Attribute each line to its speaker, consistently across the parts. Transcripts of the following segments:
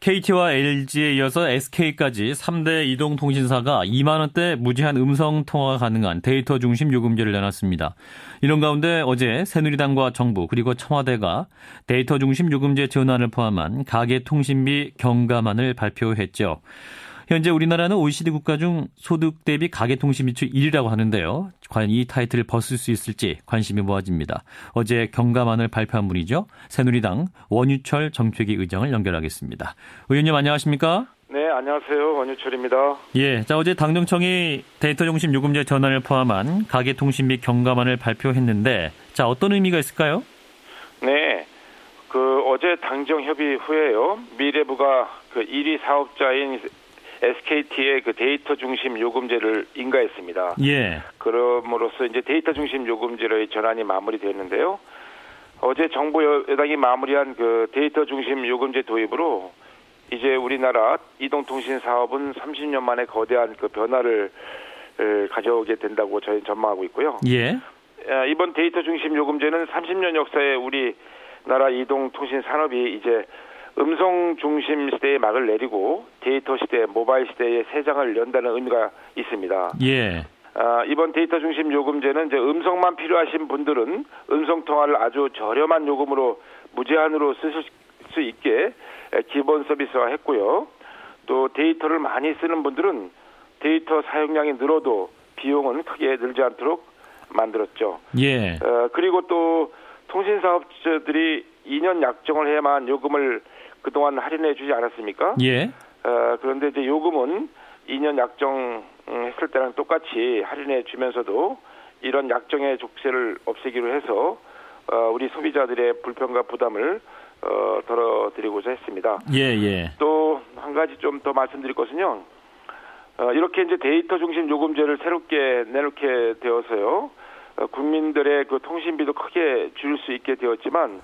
Speaker 1: KT와 LG에 이어서 SK까지 3대 이동통신사가 2만 원대 무제한 음성통화가 가능한 데이터 중심 요금제를 내놨습니다. 이런 가운데 어제 새누리당과 정부 그리고 청와대가 데이터 중심 요금제 전환을 포함한 가계통신비 경감안을 발표했죠. 현재 우리나라는 OECD 국가 중 소득 대비 가계통신 비율 1위라고 하는데요. 과연 이 타이틀을 벗을 수 있을지 관심이 모아집니다. 어제 경감안을 발표한 분이죠. 새누리당 원유철 정책위 의장을 연결하겠습니다. 의원님 안녕하십니까?
Speaker 2: 네, 안녕하세요. 원유철입니다.
Speaker 1: 예, 자 어제 당정청이 데이터 중심 요금제 전환을 포함한 가계통신비 경감안을 발표했는데, 자 어떤 의미가 있을까요?
Speaker 2: 네, 어제 당정 협의 후에요. 미래부가 1위 사업자인 SKT의 데이터 중심 요금제를 인가했습니다.
Speaker 1: 예.
Speaker 2: 그럼으로써 이제 데이터 중심 요금제의 전환이 마무리되었는데요. 어제 정부 여당이 마무리한 데이터 중심 요금제 도입으로 이제 우리나라 이동통신 사업은 30년 만에 거대한 변화를 가져오게 된다고 저희는 전망하고 있고요.
Speaker 1: 예.
Speaker 2: 이번 데이터 중심 요금제는 30년 역사의 우리나라 이동통신 산업이 이제 음성 중심 시대의 막을 내리고 데이터 시대, 모바일 시대의 새 장을 연다는 의미가 있습니다.
Speaker 1: 예.
Speaker 2: 이번 데이터 중심 요금제는 이제 음성만 필요하신 분들은 음성 통화를 아주 저렴한 요금으로 무제한으로 쓰실 수 있게 기본 서비스화했고요. 또 데이터를 많이 쓰는 분들은 데이터 사용량이 늘어도 비용은 크게 늘지 않도록 만들었죠.
Speaker 1: 예.
Speaker 2: 그리고 또 통신사업자들이 2년 약정을 해야만 요금을 그동안 할인해 주지 않았습니까?
Speaker 1: 예.
Speaker 2: 그런데 이제 요금은 2년 약정했을 때랑 똑같이 할인해 주면서도 이런 약정의 족쇄를 없애기로 해서 우리 소비자들의 불편과 부담을 덜어드리고자 했습니다.
Speaker 1: 예.
Speaker 2: 또 한 가지 좀 더 말씀드릴 것은요. 이렇게 이제 데이터 중심 요금제를 새롭게 내놓게 되어서요. 국민들의 통신비도 크게 줄일 수 있게 되었지만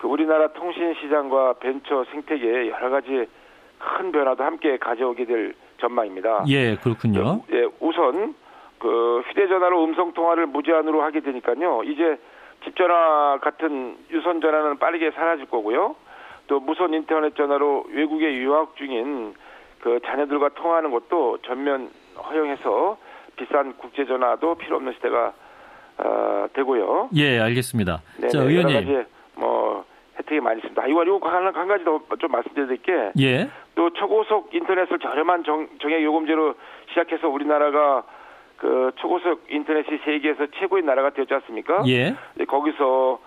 Speaker 2: 우리나라 통신 시장과 벤처 생태계에 여러 가지 큰 변화도 함께 가져오게 될 전망입니다.
Speaker 1: 예, 그렇군요.
Speaker 2: 예, 우선 휴대전화로 음성 통화를 무제한으로 하게 되니까요. 이제 집전화 같은 유선 전화는 빠르게 사라질 거고요. 또 무선 인터넷 전화로 외국에 유학 중인 자녀들과 통화하는 것도 전면 허용해서 비싼 국제 전화도 필요 없는 시대가 되고요.
Speaker 1: 예, 알겠습니다.
Speaker 2: 네네,
Speaker 1: 자, 의원님.
Speaker 2: 여러 가지 혜택이 많이 있습니다. 이거 한 가지 더 좀 말씀드릴 게,
Speaker 1: 예.
Speaker 2: 또 초고속 인터넷을 저렴한 정액 요금제로 시작해서 우리나라가 초고속 인터넷이 세계에서 최고의 나라가 되었지 않습니까?
Speaker 1: 예.
Speaker 2: 거기서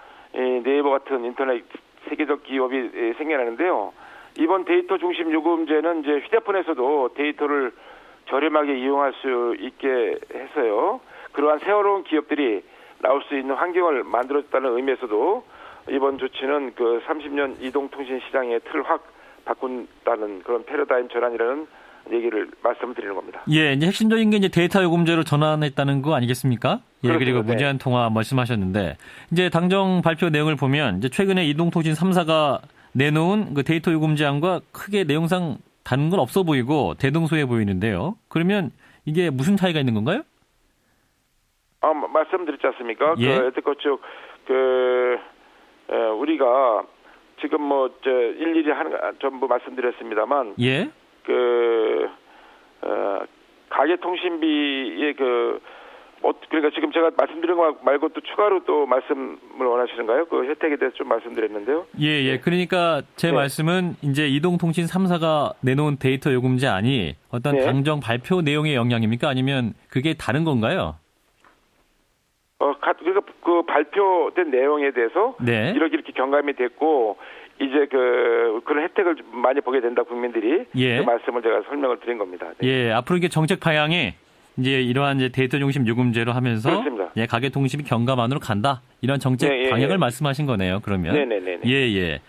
Speaker 2: 네이버 같은 인터넷 세계적 기업이 생겨나는데요. 이번 데이터 중심 요금제는 이제 휴대폰에서도 데이터를 저렴하게 이용할 수 있게 해서요. 그러한 새로운 기업들이 나올 수 있는 환경을 만들었다는 의미에서도 이번 조치는 30년 이동통신 시장의 틀을 확 바꾼다는 그런 패러다임 전환이라는 얘기를 말씀을 드리는 겁니다.
Speaker 1: 예, 이제 핵심적인 게 이제 데이터 요금제로 전환했다는 거 아니겠습니까? 예,
Speaker 2: 그렇습니다.
Speaker 1: 그리고 무제한 통화 말씀하셨는데, 이제 당정 발표 내용을 보면 이제 최근에 이동통신 3사가 내놓은 데이터 요금제안과 크게 내용상 다른 건 없어 보이고 대동소이해 보이는데요. 그러면 이게 무슨 차이가 있는 건가요?
Speaker 2: 말씀드렸지 않습니까?
Speaker 1: 예.
Speaker 2: 여태껏 쭉 우리가 지금 일일이 전부 말씀드렸습니다만,
Speaker 1: 예.
Speaker 2: 가계통신비의 그러니까 지금 제가 말씀드린 거 말고 또 추가로 또 말씀을 원하시는가요? 혜택에 대해서 좀 말씀드렸는데요.
Speaker 1: 예. 그러니까 제 말씀은 이제 이동통신 3사가 내놓은 데이터 요금제안이 어떤 당정 발표 내용의 영향입니까? 아니면 그게 다른 건가요?
Speaker 2: 그러니까 발표된 내용에 대해서 이렇게 경감이 됐고 이제 그런 혜택을 많이 보게 된다 국민들이 그 말씀을 제가 설명을 드린 겁니다. 네.
Speaker 1: 예, 앞으로 이게 정책 방향이 이제 이러한 이제 데이터 중심 요금제로 하면서
Speaker 2: 그렇습니다.
Speaker 1: 예, 가계통신비 경감안으로 간다. 이런 정책 방향을 말씀하신 거네요. 그러면
Speaker 2: 네네네.
Speaker 1: 예.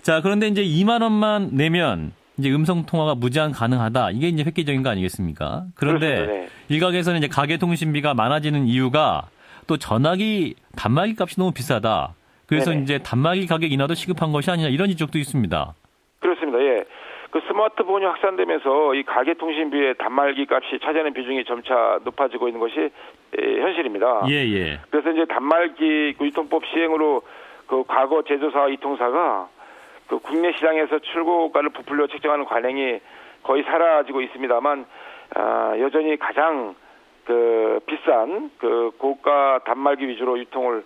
Speaker 1: 자, 그런데 이제 2만 원만 내면 이제 음성 통화가 무제한 가능하다. 이게 이제 획기적인 거 아니겠습니까? 그런데 일각에서는 이제 가계통신비가 많아지는 이유가 또 전화기 단말기 값이 너무 비싸다. 그래서 이제 단말기 가격 인하도 시급한 것이 아니냐 이런 지적도 있습니다.
Speaker 2: 그렇습니다. 예. 스마트폰이 확산되면서 이 가계통신비의 단말기 값이 차지하는 비중이 점차 높아지고 있는 것이 현실입니다.
Speaker 1: 예.
Speaker 2: 그래서 이제 단말기 유통법 시행으로 과거 제조사와 이통사가 그 국내 시장에서 출고가를 부풀려 책정하는 관행이 거의 사라지고 있습니다만 여전히 가장 그 비싼 그 고가 단말기 위주로 유통을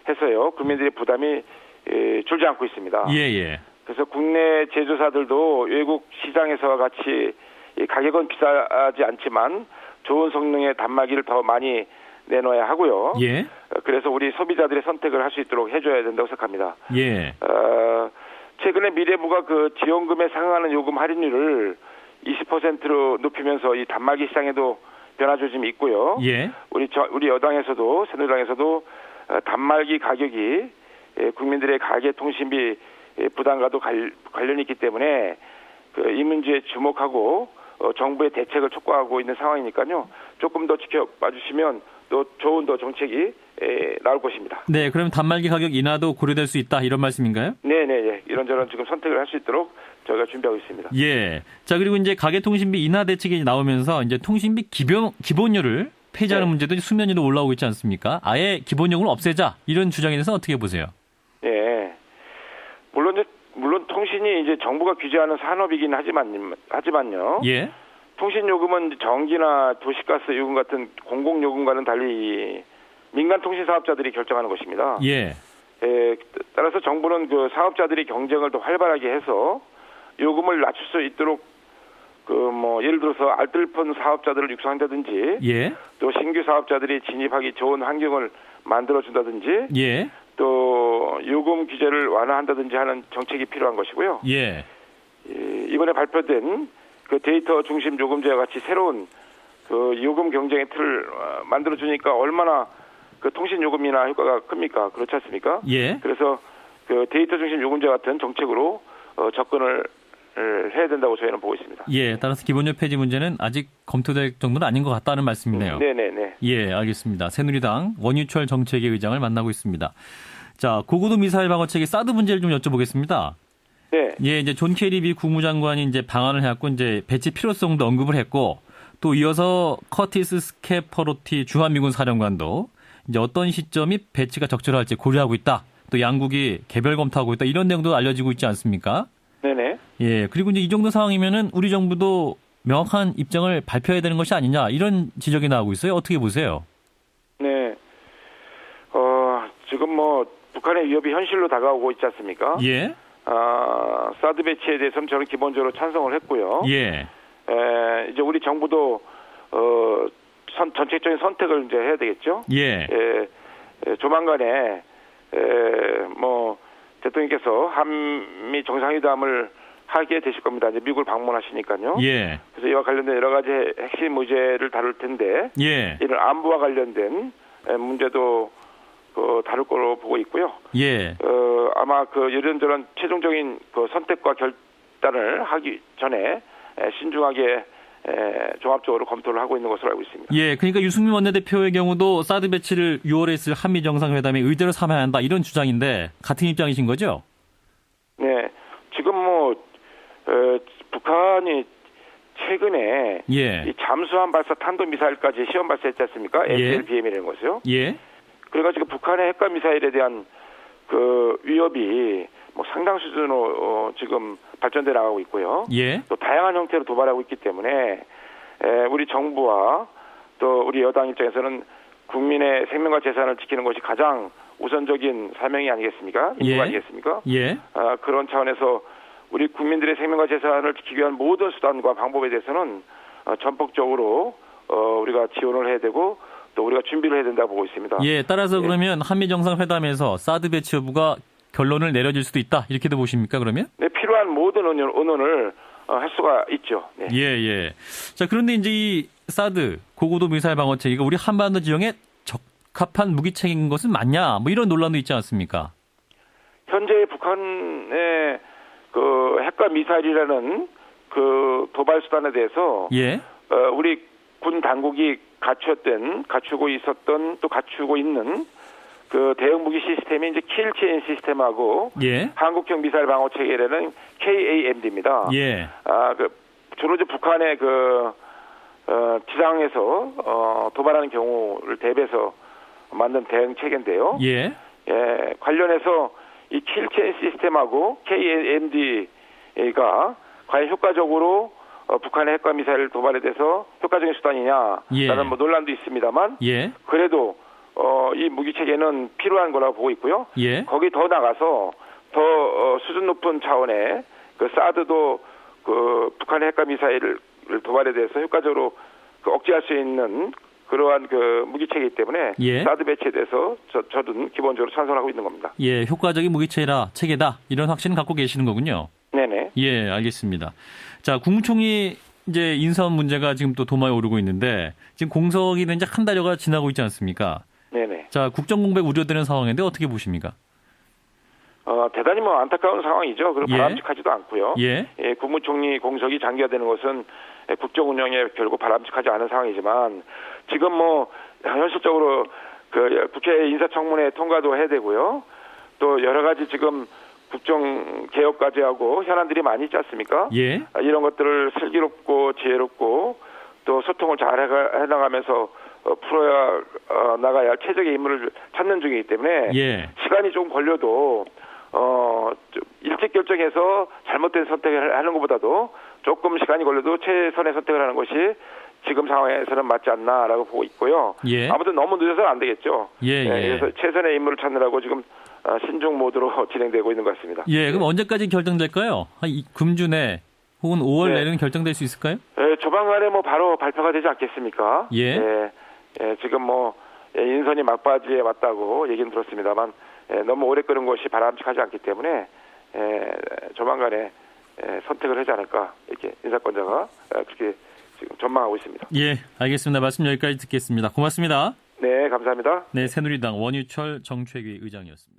Speaker 2: 해서요 국민들의 부담이 줄지 않고 있습니다.
Speaker 1: 예.
Speaker 2: 그래서 국내 제조사들도 외국 시장에서와 같이 가격은 비싸지 않지만 좋은 성능의 단말기를 더 많이 내놓아야 하고요.
Speaker 1: 예.
Speaker 2: 그래서 우리 소비자들의 선택을 할 수 있도록 해줘야 된다고 생각합니다.
Speaker 1: 예.
Speaker 2: 최근에 미래부가 그 지원금에 상응하는 요금 할인율을 20%로 높이면서 이 단말기 시장에도 변화 조짐이 있고요.
Speaker 1: 예.
Speaker 2: 우리 여당에서도 새누리당에서도 단말기 가격이 국민들의 가계 통신비 부담과도 관련이 있기 때문에 이 문제에 주목하고 정부의 대책을 촉구하고 있는 상황이니까요. 조금 더 지켜봐 주시면 또 좋은 더 정책이 나올 것입니다.
Speaker 1: 네, 그럼 단말기 가격 인하도 고려될 수 있다 이런 말씀인가요?
Speaker 2: 네. 이런저런 지금 선택을 할 수 있도록 저희가 준비하고 있습니다.
Speaker 1: 예. 자, 그리고 이제 가계통신비 인하 대책이 나오면서 이제 통신비 기본료를 폐지하는 문제도 수면 위로 올라오고 있지 않습니까? 아예 기본요금을 없애자 이런 주장에 대해서 어떻게 보세요?
Speaker 2: 네. 물론 통신이 이제 정부가 규제하는 산업이긴 하지만요.
Speaker 1: 예.
Speaker 2: 통신요금은 전기나 도시가스 요금 같은 공공요금과는 달리 민간 통신 사업자들이 결정하는 것입니다.
Speaker 1: 예.
Speaker 2: 따라서 정부는 그 사업자들이 경쟁을 더 활발하게 해서 요금을 낮출 수 있도록 예를 들어서 알뜰폰 사업자들을 육성한다든지,
Speaker 1: 예.
Speaker 2: 또 신규 사업자들이 진입하기 좋은 환경을 만들어준다든지,
Speaker 1: 예.
Speaker 2: 또 요금 규제를 완화한다든지 하는 정책이 필요한 것이고요.
Speaker 1: 예.
Speaker 2: 이번에 발표된 그 데이터 중심 요금제와 같이 새로운 그 요금 경쟁의 틀을 만들어주니까 얼마나 그 통신 요금이나 효과가 큽니까? 그렇지 않습니까?
Speaker 1: 예.
Speaker 2: 그래서 그 데이터 중심 요금제 같은 정책으로 접근을 해야 된다고 저희는 보고 있습니다.
Speaker 1: 예. 따라서 기본료 폐지 문제는 아직 검토될 정도는 아닌 것 같다는 말씀이네요.
Speaker 2: 네네네.
Speaker 1: 예, 알겠습니다. 새누리당 원유철 정책위 의장을 만나고 있습니다. 자, 고고도 미사일 방어체계 사드 문제를 좀 여쭤보겠습니다.
Speaker 2: 네.
Speaker 1: 예, 이제 존 케리 미 국무장관이 이제 방안을 해갖고 이제 배치 필요성도 언급을 했고 또 이어서 커티스 스케퍼로티 주한미군 사령관도 이제 어떤 시점이 배치가 적절할지 고려하고 있다. 또 양국이 개별 검토하고 있다. 이런 내용도 알려지고 있지 않습니까?
Speaker 2: 네네.
Speaker 1: 예, 그리고 이제 이 정도 상황이면은 우리 정부도 명확한 입장을 발표해야 되는 것이 아니냐 이런 지적이 나오고 있어요. 어떻게 보세요?
Speaker 2: 네. 지금 북한의 위협이 현실로 다가오고 있지 않습니까?
Speaker 1: 예.
Speaker 2: 사드 배치에 대해서는 저는 기본적으로 찬성을 했고요.
Speaker 1: 예.
Speaker 2: 이제 우리 정부도 전체적인 선택을 이제 해야 되겠죠.
Speaker 1: 예.
Speaker 2: 조만간에 대통령께서 한미 정상회담을 하게 되실 겁니다. 이제 미국을 방문하시니까요.
Speaker 1: 예.
Speaker 2: 그래서 이와 관련된 여러 가지 핵심 문제를 다룰 텐데,
Speaker 1: 예.
Speaker 2: 이런 안보와 관련된 문제도 다룰 거로 보고 있고요.
Speaker 1: 예.
Speaker 2: 아마 이런저런 최종적인 선택과 결단을 하기 전에 신중하게 종합적으로 검토를 하고 있는 것으로 알고 있습니다.
Speaker 1: 예, 그러니까 유승민 원내대표의 경우도 사드 배치를 6월에 있을 한미 정상회담의 의제로 삼아야 한다 이런 주장인데 같은 입장이신 거죠?
Speaker 2: 네, 지금 북한이 최근에
Speaker 1: 예.
Speaker 2: 이 잠수함 발사 탄도 미사일까지 시험 발사했지 않습니까? SLBM이라는 것이요.
Speaker 1: 예.
Speaker 2: 그래가지고 북한의 핵과 미사일에 대한 위협이 상당 수준으로 지금 발전돼 나가고 있고요.
Speaker 1: 예.
Speaker 2: 또 다양한 형태로 도발하고 있기 때문에 우리 정부와 또 우리 여당 입장에서는 국민의 생명과 재산을 지키는 것이 가장 우선적인 사명이 아니겠습니까? 임무가
Speaker 1: 예.
Speaker 2: 아니겠습니까?
Speaker 1: 예.
Speaker 2: 그런 차원에서 우리 국민들의 생명과 재산을 지키기 위한 모든 수단과 방법에 대해서는 전폭적으로 우리가 지원을 해야 되고 또 우리가 준비를 해야 된다고 보고 있습니다.
Speaker 1: 예, 따라서 그러면 한미 정상회담에서 사드 배치 여부가 결론을 내려질 수도 있다 이렇게도 보십니까 그러면?
Speaker 2: 네, 필요한 모든 의논을 할 수가 있죠. 네.
Speaker 1: 예. 자, 그런데 이제 이 사드 고고도 미사일 방어체 이거 우리 한반도 지형에 적합한 무기체계인 것은 맞냐? 이런 논란도 있지 않습니까?
Speaker 2: 현재 북한의 핵과 미사일이라는 도발 수단에 대해서
Speaker 1: 예.
Speaker 2: 우리 군 당국이 갖추고 있었던 또 갖추고 있는 대형 무기 시스템이 이제 킬체인 시스템하고
Speaker 1: 예.
Speaker 2: 한국형 미사일 방어 체계라는 KAMD입니다.
Speaker 1: 예.
Speaker 2: 주로 이제 북한의 지상에서 도발하는 경우를 대비해서 만든 대응 체계인데요.
Speaker 1: 예.
Speaker 2: 관련해서 이 킬체인 시스템하고 KNMD가 과연 효과적으로 북한의 핵과 미사일 도발에 대해서 효과적인 수단이냐라는
Speaker 1: 예.
Speaker 2: 뭐 논란도 있습니다만
Speaker 1: 예.
Speaker 2: 그래도 이 무기 체계는 필요한 거라고 보고 있고요.
Speaker 1: 예.
Speaker 2: 거기 더 나가서 더 수준 높은 차원의 그 사드도 그 북한의 핵과 미사일 도발에 대해서 효과적으로 그 억제할 수 있는 그러한 그 무기체계이기 때문에
Speaker 1: 예.
Speaker 2: 사드 배치에 대해서 저는 기본적으로 찬성하고 있는 겁니다.
Speaker 1: 예, 효과적인 체계다. 이런 확신을 갖고 계시는 거군요.
Speaker 2: 네네.
Speaker 1: 예, 알겠습니다. 자, 국무총리 이제 인선 문제가 지금 또 도마에 오르고 있는데 지금 공석이 된 지 한 달여가 지나고 있지 않습니까?
Speaker 2: 네네.
Speaker 1: 자, 국정 공백 우려되는 상황인데 어떻게 보십니까?
Speaker 2: 대단히 뭐 안타까운 상황이죠. 그리고
Speaker 1: 예.
Speaker 2: 바람직하지도 않고요.
Speaker 1: 예.
Speaker 2: 국무총리 공석이 장기화되는 것은 국정 운영에 결국 바람직하지 않은 상황이지만 지금 뭐 현실적으로 그 국회 인사청문회 통과도 해야 되고요. 또 여러 가지 지금 국정 개혁까지 하고 현안들이 많이 있지 않습니까?
Speaker 1: 예.
Speaker 2: 이런 것들을 슬기롭고 지혜롭고 또 소통을 잘 해나가면서 풀어야 나가야 할 최적의 인물을 찾는 중이기 때문에
Speaker 1: 예.
Speaker 2: 시간이 좀 걸려도 좀 일찍 결정해서 잘못된 선택을 하는 것보다도 조금 시간이 걸려도 최선의 선택을 하는 것이 지금 상황에서는 맞지 않나라고 보고 있고요.
Speaker 1: 예.
Speaker 2: 아무튼 너무 늦어서는 안 되겠죠.
Speaker 1: 예, 예.
Speaker 2: 그래서 최선의 인물을 찾느라고 지금 신중 모드로 진행되고 있는 것 같습니다.
Speaker 1: 예, 그럼 언제까지 결정될까요? 금주 내 혹은 5월
Speaker 2: 네.
Speaker 1: 내는 결정될 수 있을까요?
Speaker 2: 조만간에 뭐 바로 발표가 되지 않겠습니까?
Speaker 1: 예.
Speaker 2: 지금 뭐 인선이 막바지에 왔다고 얘기는 들었습니다만 너무 오래 끄는 것이 바람직하지 않기 때문에 조만간에 선택을 하지 않을까 이렇게 인사권자가 그렇게 지금 전망하고 있습니다.
Speaker 1: 예, 알겠습니다. 말씀 여기까지 듣겠습니다. 고맙습니다.
Speaker 2: 네, 감사합니다.
Speaker 1: 네, 새누리당 원유철 정책위 의장이었습니다.